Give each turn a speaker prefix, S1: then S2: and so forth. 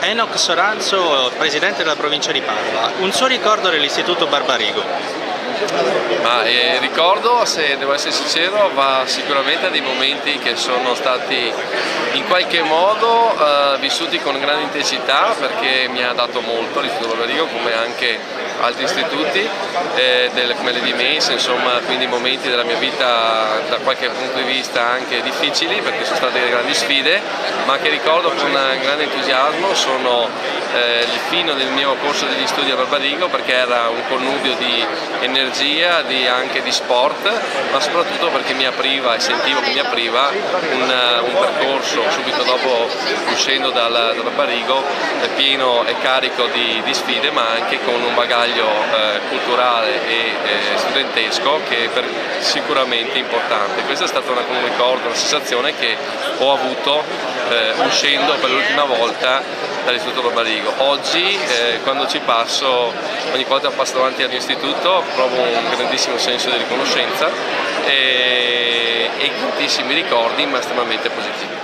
S1: Enoch Soranzo, presidente della provincia di Padova. Un suo ricordo dell'Istituto Barbarigo.
S2: Il ricordo, se devo essere sincero, va sicuramente a dei momenti che sono stati in qualche modo vissuti con grande intensità, perché mi ha dato molto l'Istituto Barbarigo, come anche altri istituti, come l'Edi Meiss, insomma, quindi momenti della mia vita da qualche punto di vista anche difficili, perché sono state delle grandi sfide, ma che ricordo con grande entusiasmo. Sono il fino del mio corso degli studi a Barbarigo, perché era un connubio di energia, anche di sport, ma soprattutto perché mi apriva e sentivo che mi apriva un percorso subito dopo, uscendo dal Barbarigo, pieno e carico di sfide, ma anche con un bagaglio culturale e studentesco che è sicuramente importante. Questo è stato un ricordo, una sensazione che ho avuto uscendo per l'ultima volta dall'Istituto Barbarigo. Oggi quando ci passo, ogni volta che passo davanti all'istituto, provo un grandissimo senso di riconoscenza e tantissimi ricordi, ma estremamente positivi.